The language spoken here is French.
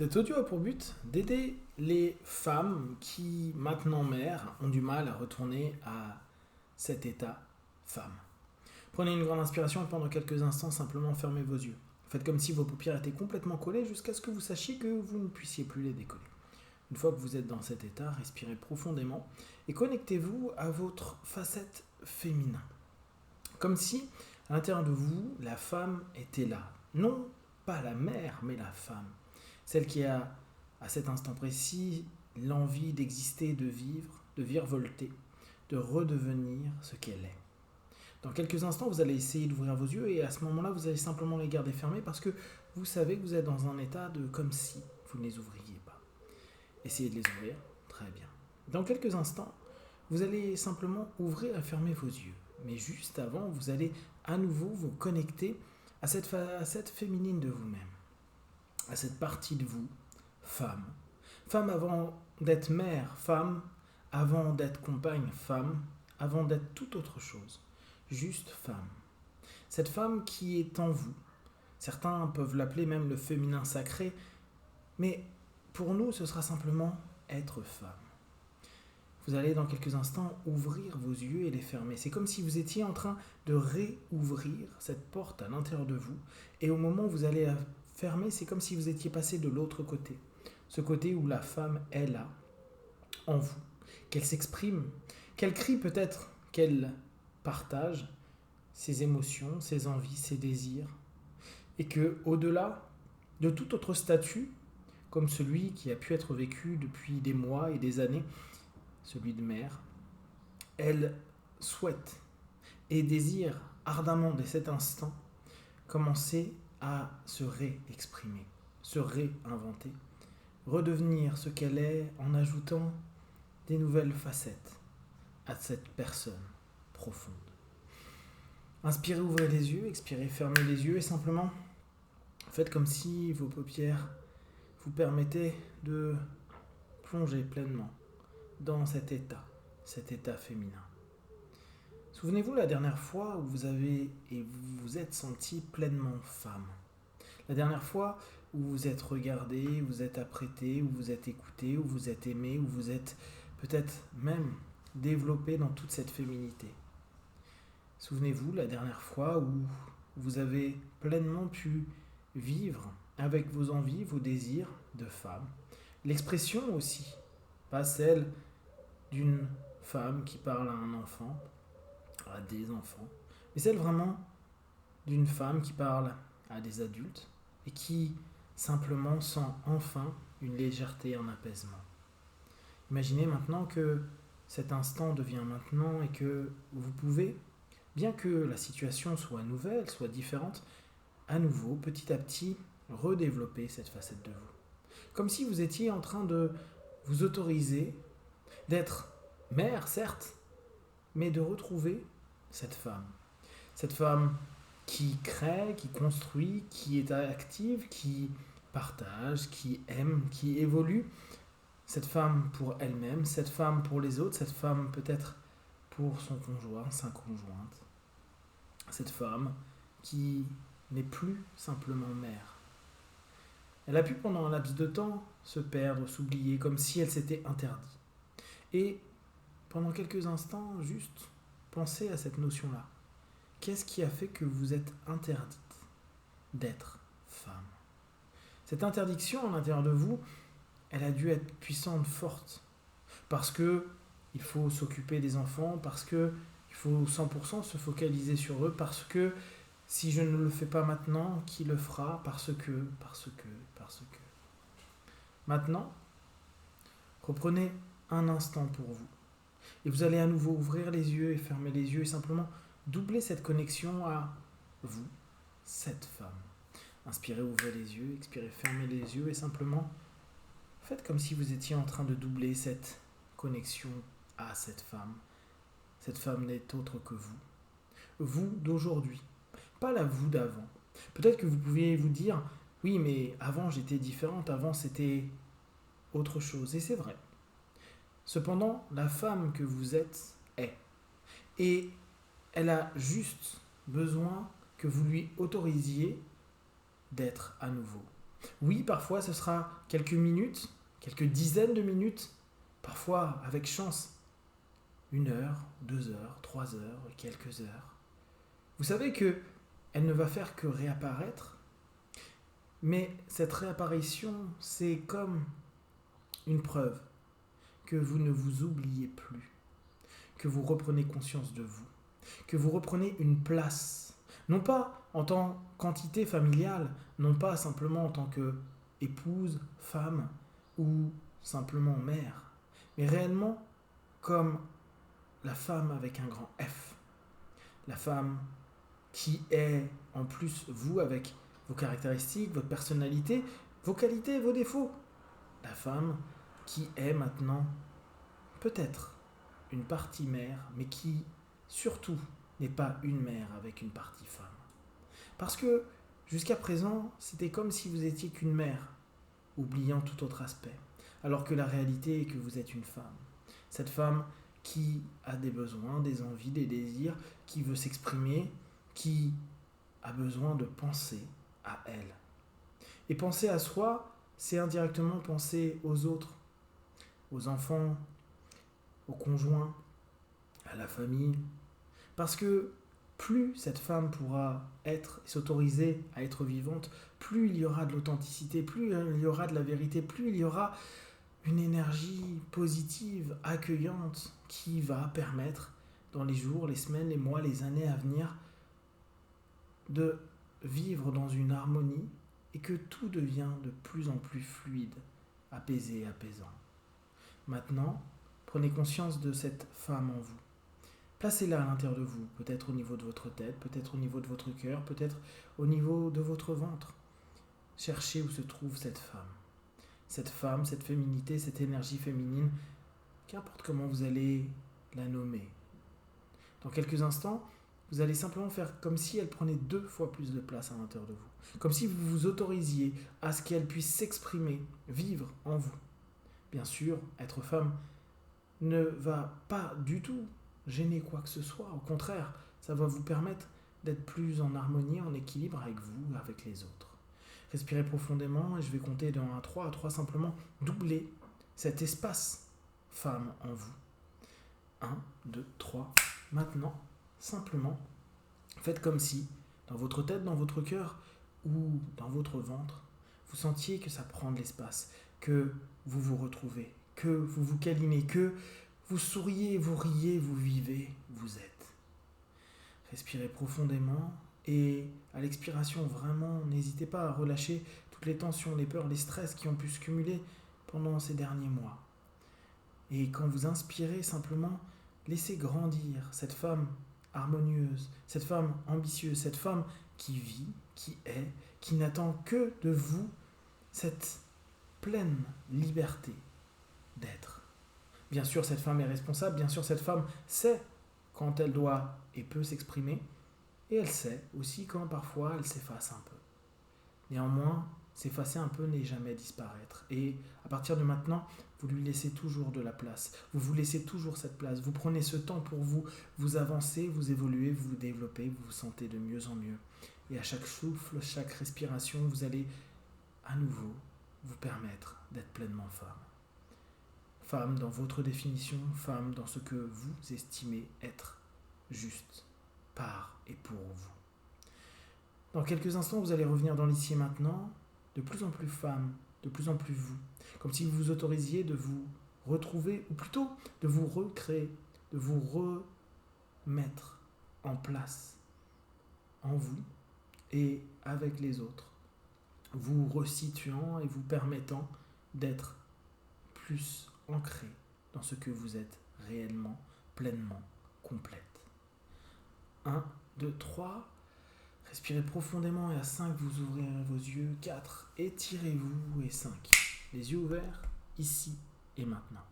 Cet audio a pour but d'aider les femmes qui, maintenant mères, ont du mal à retourner à cet état femme. Prenez une grande inspiration et pendant quelques instants, simplement fermez vos yeux. Faites comme si vos paupières étaient complètement collées jusqu'à ce que vous sachiez que vous ne puissiez plus les décoller. Une fois que vous êtes dans cet état, respirez profondément et connectez-vous à votre facette féminin. Comme si, à l'intérieur de vous, la femme était là. Non pas la mère, mais la femme. Celle qui a, à cet instant précis, l'envie d'exister, de vivre, de virevolter, de redevenir ce qu'elle est. Dans quelques instants, vous allez essayer d'ouvrir vos yeux et à ce moment-là, vous allez simplement les garder fermés parce que vous savez que vous êtes dans un état de comme si vous ne les ouvriez pas. Essayez de les ouvrir, très bien. Dans quelques instants, vous allez simplement ouvrir et fermer vos yeux. Mais juste avant, vous allez à nouveau vous connecter à cette facette féminine de vous-même, à cette partie de vous, femme. Femme avant d'être mère, femme avant d'être compagne, femme avant d'être toute autre chose. Juste femme. Cette femme qui est en vous. Certains peuvent l'appeler même le féminin sacré, mais pour nous, ce sera simplement être femme. Vous allez dans quelques instants ouvrir vos yeux et les fermer. C'est comme si vous étiez en train de réouvrir cette porte à l'intérieur de vous. Et au moment où vous allez la fermer, c'est comme si vous étiez passé de l'autre côté. Ce côté où la femme est là, en vous. Qu'elle s'exprime, qu'elle crie peut-être, qu'elle partage ses émotions, ses envies, ses désirs. Et que, au-delà de tout autre statut, comme celui qui a pu être vécu depuis des mois et des années, celui de mère, elle souhaite et désire ardemment dès cet instant commencer à se réexprimer, se réinventer, redevenir ce qu'elle est en ajoutant des nouvelles facettes à cette personne profonde. Inspirez, ouvrez les yeux, expirez, fermez les yeux et simplement faites comme si vos paupières vous permettaient de plonger pleinement dans cet état féminin. Souvenez-vous la dernière fois où vous avez et vous vous êtes senti pleinement femme. La dernière fois où vous êtes regardé, où vous êtes apprêté, où vous êtes écouté, où vous êtes aimé, où vous êtes peut-être même développé dans toute cette féminité. Souvenez-vous la dernière fois où vous avez pleinement pu vivre avec vos envies, vos désirs de femme. L'expression aussi, pas celle d'une femme qui parle à un enfant, à des enfants, mais celle vraiment d'une femme qui parle à des adultes et qui simplement sent enfin une légèreté, un apaisement. Imaginez maintenant que cet instant devient maintenant et que vous pouvez, bien que la situation soit nouvelle, soit différente, à nouveau, petit à petit, redévelopper cette facette de vous. Comme si vous étiez en train de vous autoriser d'être mère, certes, mais de retrouver cette femme. Cette femme qui crée, qui construit, qui est active, qui partage, qui aime, qui évolue. Cette femme pour elle-même, cette femme pour les autres, cette femme peut-être pour son conjoint, sa conjointe. Cette femme qui n'est plus simplement mère. Elle a pu pendant un laps de temps se perdre, s'oublier, comme si elle s'était interdite. Et pendant quelques instants, juste pensez à cette notion-là. Qu'est-ce qui a fait que vous êtes interdite d'être femme? Cette interdiction à l'intérieur de vous, elle a dû être puissante, forte. Parce que il faut s'occuper des enfants, parce que il faut 100% se focaliser sur eux, parce que si je ne le fais pas maintenant, qui le fera? Parce que. Maintenant, reprenez un instant pour vous. Et vous allez à nouveau ouvrir les yeux et fermer les yeux et simplement doubler cette connexion à vous, cette femme. Inspirez, ouvrez les yeux, expirez, fermez les yeux et simplement faites comme si vous étiez en train de doubler cette connexion à cette femme. Cette femme n'est autre que vous. Vous d'aujourd'hui, pas la vous d'avant. Peut-être que vous pouviez vous dire, oui mais avant j'étais différente, avant c'était autre chose. Et c'est vrai. Cependant, la femme que vous êtes est. Et elle a juste besoin que vous lui autorisiez d'être à nouveau. Oui, parfois ce sera quelques minutes, quelques dizaines de minutes, parfois avec chance, 1 heure, 2 heures, 3 heures, quelques heures. Vous savez que elle ne va faire que réapparaître, mais cette réapparition, c'est comme une preuve que vous ne vous oubliez plus, que vous reprenez conscience de vous, que vous reprenez une place, non pas en tant qu'entité familiale, non pas simplement en tant que épouse, femme ou simplement mère, mais réellement comme la femme avec un grand F, la femme qui est en plus vous avec vos caractéristiques, votre personnalité, vos qualités, vos défauts, la femme qui est maintenant peut-être une partie mère, mais qui surtout n'est pas une mère avec une partie femme. Parce que jusqu'à présent, c'était comme si vous étiez qu'une mère, oubliant tout autre aspect, alors que la réalité est que vous êtes une femme. Cette femme qui a des besoins, des envies, des désirs, qui veut s'exprimer, qui a besoin de penser à elle. Et penser à soi, c'est indirectement penser aux autres, aux enfants, aux conjoints, à la famille. Parce que plus cette femme pourra être, s'autoriser à être vivante, plus il y aura de l'authenticité, plus il y aura de la vérité, plus il y aura une énergie positive, accueillante, qui va permettre, dans les jours, les semaines, les mois, les années à venir, de vivre dans une harmonie et que tout devient de plus en plus fluide, apaisé, apaisant. Maintenant, prenez conscience de cette femme en vous. Placez-la à l'intérieur de vous, peut-être au niveau de votre tête, peut-être au niveau de votre cœur, peut-être au niveau de votre ventre. Cherchez où se trouve cette femme, cette féminité, cette énergie féminine, qu'importe comment vous allez la nommer. Dans quelques instants, vous allez simplement faire comme si elle prenait 2 fois plus de place à l'intérieur de vous. Comme si vous vous autorisiez à ce qu'elle puisse s'exprimer, vivre en vous. Bien sûr, être femme ne va pas du tout gêner quoi que ce soit. Au contraire, ça va vous permettre d'être plus en harmonie, en équilibre avec vous, avec les autres. Respirez profondément et je vais compter de 1 à 3. À 3, simplement doubler cet espace femme en vous. 1, 2, 3. Maintenant, simplement, faites comme si, dans votre tête, dans votre cœur ou dans votre ventre, vous sentiez que ça prend de l'espace, que vous vous retrouvez, que vous vous câlinez, que vous souriez, vous riez, vous vivez, vous êtes. Respirez profondément et à l'expiration, vraiment, n'hésitez pas à relâcher toutes les tensions, les peurs, les stress qui ont pu se cumuler pendant ces derniers mois. Et quand vous inspirez, simplement, laissez grandir cette femme harmonieuse, cette femme ambitieuse, cette femme qui vit, qui est, qui n'attend que de vous cette pleine liberté d'être. Bien sûr, cette femme est responsable, bien sûr, cette femme sait quand elle doit et peut s'exprimer, et elle sait aussi quand parfois elle s'efface un peu. Néanmoins, s'effacer un peu n'est jamais disparaître. Et à partir de maintenant, vous lui laissez toujours de la place. Vous vous laissez toujours cette place. Vous prenez ce temps pour vous. Vous avancez, vous évoluez, vous vous développez, vous vous sentez de mieux en mieux. Et à chaque souffle, chaque respiration, vous allez à nouveau vous permettre d'être pleinement femme. Femme dans votre définition, femme dans ce que vous estimez être juste, par et pour vous. Dans quelques instants, vous allez revenir dans l'ici et maintenant, de plus en plus femme, de plus en plus vous. Comme si vous vous autorisiez de vous retrouver, ou plutôt de vous recréer, de vous remettre en place en vous et avec les autres, vous resituant et vous permettant d'être plus ancré dans ce que vous êtes réellement, pleinement, complète. 1, 2, 3. Respirez profondément et à 5, vous ouvrirez vos yeux. 4, étirez-vous et 5. Les yeux ouverts, ici et maintenant.